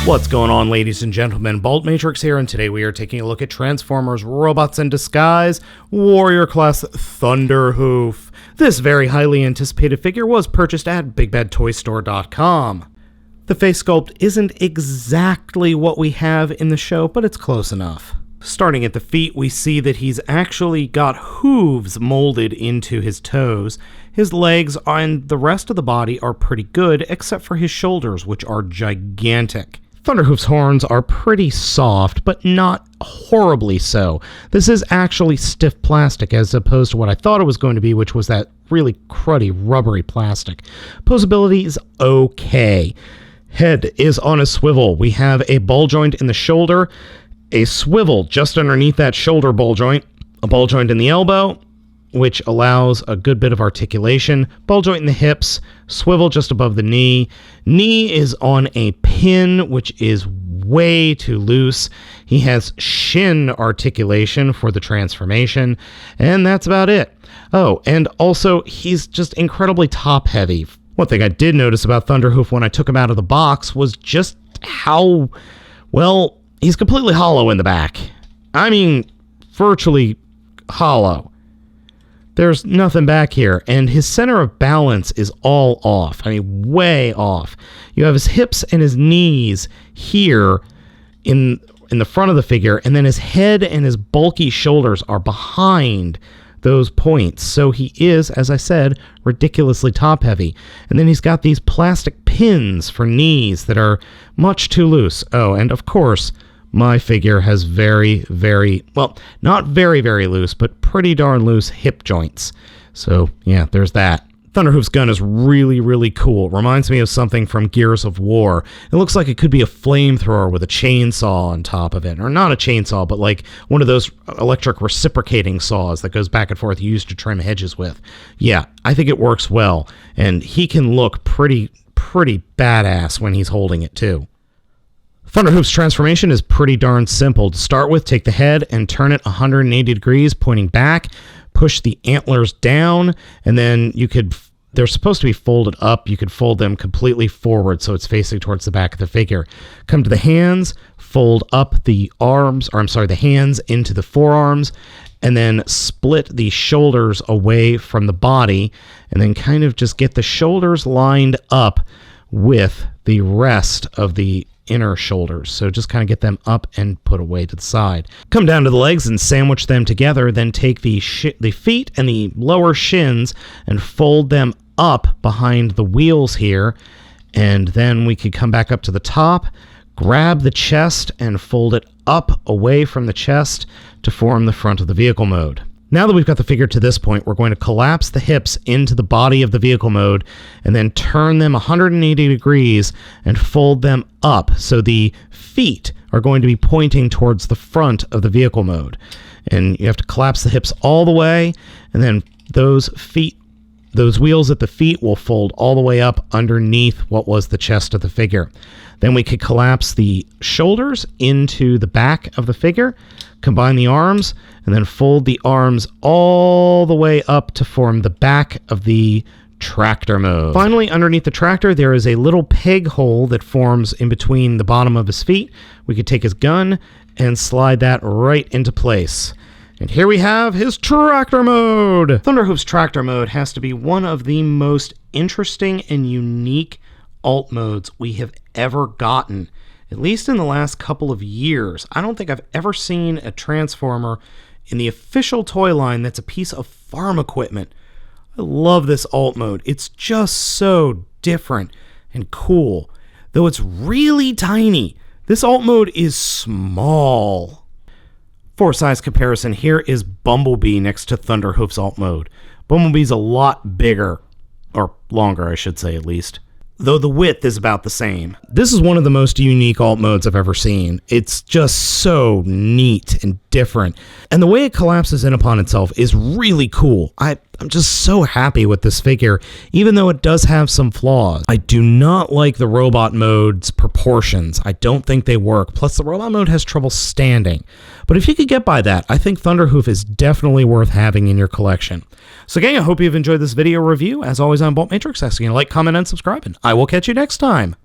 What's going on, ladies and gentlemen? Bolt Matrix here, and today we are taking a look at Transformers Robots in Disguise Warrior Class Thunderhoof. This very highly anticipated figure was purchased at BigBadToyStore.com. The face sculpt isn't exactly what we have in the show, but it's close enough. Starting at the feet, we see that he's actually got hooves molded into his toes. His legs and the rest of the body are pretty good, except for his shoulders, which are gigantic. Thunderhoof's horns are pretty soft, but not horribly so. This is actually stiff plastic as opposed to what I thought it was going to be, which was that really cruddy, rubbery plastic. Posability is okay. Head is on a swivel. We have a ball joint in the shoulder, a swivel just underneath that shoulder ball joint, a ball joint in the elbow, which allows a good bit of articulation, ball joint in the hips, swivel just above the knee. Knee is on a pin, which is way too loose. He has shin articulation for the transformation, and that's about it. Oh, and also, he's just incredibly top-heavy. One thing I did notice about Thunderhoof when I took him out of the box was just how, well, he's completely hollow in the back. I mean, virtually hollow. There's nothing back here, and his center of balance is all off. I mean, way off. You have his hips and his knees here in the front of the figure, and then his head and his bulky shoulders are behind those points. So he is, as I said, ridiculously top-heavy. And then he's got these plastic pins for knees that are much too loose. Oh, and of course, my figure has very, well, not very, very loose, but pretty darn loose hip joints. So, yeah, there's that. Thunderhoof's gun is really, really cool. It reminds me of something from Gears of War. It looks like it could be a flamethrower with a chainsaw on top of it. Or not a chainsaw, but like one of those electric reciprocating saws that goes back and forth used to trim hedges with. Yeah, I think it works well. And he can look pretty badass when he's holding it, too. Thunderhoof's transformation is pretty darn simple. To start with, take the head and turn it 180 degrees, pointing back. Push the antlers down, and then they're supposed to be folded up. You could fold them completely forward so it's facing towards the back of the figure. Come to the hands, fold up the hands into the forearms, and then split the shoulders away from the body, and then kind of just get the shoulders lined up with the rest of the inner shoulders. So just kind of get them up and put away to the side. Come down to the legs and sandwich them together, then take the feet and the lower shins and fold them up behind the wheels here. And then we could come back up to the top, grab the chest and fold it up away from the chest to form the front of the vehicle mode. Now that we've got the figure to this point, we're going to collapse the hips into the body of the vehicle mode and then turn them 180 degrees and fold them up. So the feet are going to be pointing towards the front of the vehicle mode. And you have to collapse the hips all the way, and then those wheels at the feet will fold all the way up underneath what was the chest of the figure. Then we could collapse the shoulders into the back of the figure, combine the arms, and then fold the arms all the way up to form the back of the tractor mode. Finally, underneath the tractor, there is a little peg hole that forms in between the bottom of his feet. We could take his gun and slide that right into place. And here we have his tractor mode! Thunderhoof's tractor mode has to be one of the most interesting and unique alt modes we have ever gotten. At least in the last couple of years. I don't think I've ever seen a Transformer in the official toy line that's a piece of farm equipment. I love this alt mode. It's just so different and cool. Though it's really tiny, this alt mode is small. For size comparison, here is Bumblebee next to Thunderhoof's alt mode. Bumblebee's a lot bigger, or longer I should say at least, though the width is about the same. This is one of the most unique alt modes I've ever seen. It's just so neat and different. And the way it collapses in upon itself is really cool. I'm just so happy with this figure, even though it does have some flaws. I do not like the robot mode's proportions. I don't think they work. Plus, the robot mode has trouble standing. But if you could get by that, I think Thunderhoof is definitely worth having in your collection. So gang, I hope you've enjoyed this video review. As always, I'm Bolt Matrix, asking you to like, comment, and subscribe, and I will catch you next time.